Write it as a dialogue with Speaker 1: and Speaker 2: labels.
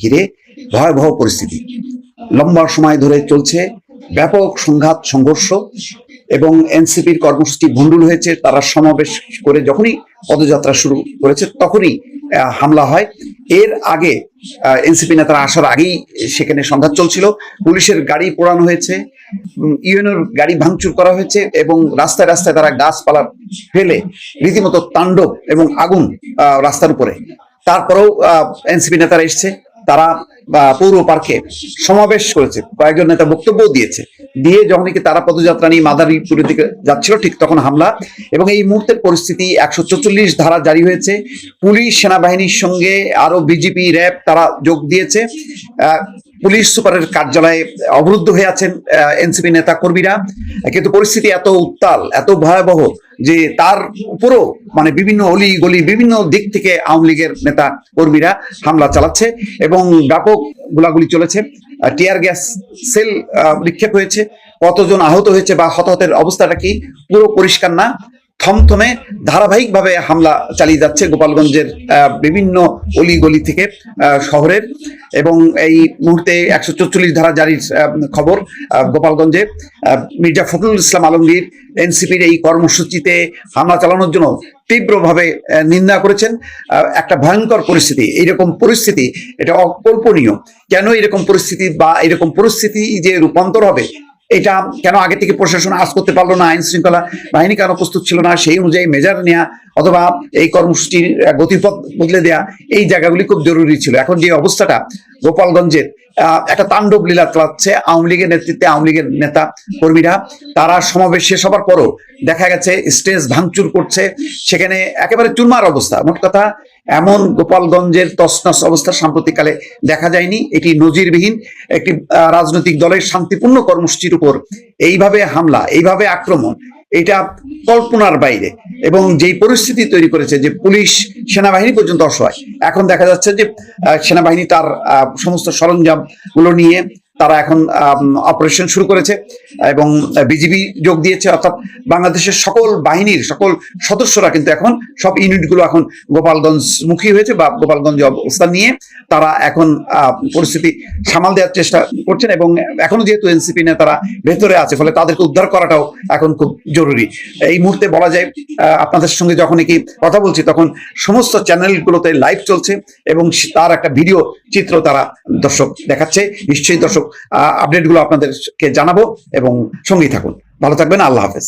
Speaker 1: ঘিরে ভয়াবহ পরিস্থিতি লম্বা সময় ধরে চলছে, ব্যাপক সংঘাত সংঘর্ষ এবং এনসিপির কর্মসূচি ভণ্ডুল হয়েছে। তারা সমাবেশ করে যখনই পদযাত্রা শুরু করেছে তখনই হামলা হয়। এর আগে এনসিপি নেতারা আসার আগেই সেখানে সংঘাত চলছিল, পুলিশের গাড়ি পোড়ানো হয়েছে, ইউএনওর গাড়ি ভাঙচুর করা হয়েছে এবং রাস্তায় রাস্তায় তারা গাছপালা ফেলে রীতিমতো তাণ্ডব এবং আগুন রাস্তার উপরে। তারপরেও এনসিপি নেতারা এসছে, তারা পৌর পার্কে সমাবেশ করেছে, কয়েকজন নেতা বক্তব্য দিয়েছে, দিয়ে যখন তারা পদযাত্রা নিয়ে মাদারীপুরের দিকে যাচ্ছিল ঠিক তখন হামলা। এবং এই মুহূর্তের পরিস্থিতি 144 ধারা জারি হয়েছে, পুলিশ সেনাবাহিনীর সঙ্গে আরো বিজেপি র্যাব তারা যোগ দিয়েছে। পুলিশ সুপারের কার্যালয়ে অবরুদ্ধ হয়ে আছেন এনসিপি নেতা কর্মীরা, কিন্তু পরিস্থিতি এত উত্তাল, এত ভয়াবহ যে তার উপরও মানে বিভিন্ন অলি গলি বিভিন্ন দিক থেকে আওয়ামী লীগের নেতা কর্মীরা হামলা চালাচ্ছে এবং ব্যাপক গোলাগুলি চলেছে। টিয়ার গ্যাস সেল নিক্ষেপ হয়েছে, কতজন আহত হয়েছে বা হতাহতের অবস্থাটা কি পুরো পরিষ্কার না। থমথমে ধারাবাহিকভাবে হামলা চালিয়ে যাচ্ছে গোপালগঞ্জের বিভিন্ন অলি গলি থেকে শহরের। এবং এই মুহূর্তে 144 ধারা জারির খবর। গোপালগঞ্জে মির্জা ফখরুল ইসলাম আলমগীর এনসিপির এই কর্মসূচিতে হামলা চালানোর জন্য তীব্রভাবে নিন্দা করেছেন। একটা ভয়ঙ্কর পরিস্থিতি, এইরকম পরিস্থিতি এটা অকল্পনীয়। কেন এরকম পরিস্থিতি বা এরকম পরিস্থিতি যে রূপান্তর হবে এটা কেন আগে থেকে প্রশাসন আজ করতে পারলো না, আইন শৃঙ্খলা বাহিনী কেন প্রস্তুত ছিল না, সেই অনুযায়ী মেজার নেওয়া অথবা এই কর্মসূচির গতিপথ বদলে দেয়া, এই জায়গাগুলি খুব জরুরি ছিল। এখন যে অবস্থাটা গোপালগঞ্জের একটা তাণ্ডব লীলা চালাচ্ছে আওয়ামী লীগের নেতৃত্বে আওয়ামী লীগের নেতা কর্মীরা, তারা সমাবেশ শেষ হবার পরও দেখা গেছে স্টেজ ভাঙচুর করছে, সেখানে একেবারে চুরমার অবস্থা। মোট কথা এমন গোপালগঞ্জের তছনছ অবস্থা সাম্প্রতিককালে দেখা যায়নি। এটি নজিরবিহীন। একটি রাজনৈতিক দলের শান্তিপূর্ণ কর্মসূচির উপর এইভাবে হামলা, এইভাবে আক্রমণ, এটা কল্পনার বাইরে। এবং যেই পরিস্থিতি তৈরি করেছে যে পুলিশ সেনাবাহিনী পর্যন্ত অসহায়। এখন দেখা যাচ্ছে যে সেনাবাহিনী তার সমস্ত সরঞ্জাম গুলো নিয়ে তারা এখন অপারেশন শুরু করেছে এবং বিজিবি যোগ দিয়েছে, অর্থাৎ বাংলাদেশের সকল বাহিনীর সকল সদস্যরা কিন্তু এখন সব ইউনিটগুলো এখন গোপালগঞ্জ মুখী হয়েছে বা গোপালগঞ্জে অবস্থান নিয়ে তারা এখন পরিস্থিতি সামাল দেওয়ার চেষ্টা করছেন। এবং এখনো যেহেতু এনসিপি নেতারা ভেতরে আছে, ফলে তাদেরকে উদ্ধার করাটাও এখন খুব জরুরি। এই মুহূর্তে বলা যায় আপনাদের সঙ্গে যখন কি কথা বলছি তখন সমস্ত চ্যানেলগুলোতে লাইভ চলছে এবং তার একটা ভিডিও চিত্র তারা দর্শক দেখাচ্ছে। নিশ্চয়ই দর্শক আপডেটগুলো আপনাদেরকে জানাবো এবং সঙ্গেই থাকুন। ভালো থাকবেন। আল্লাহ হাফেজ।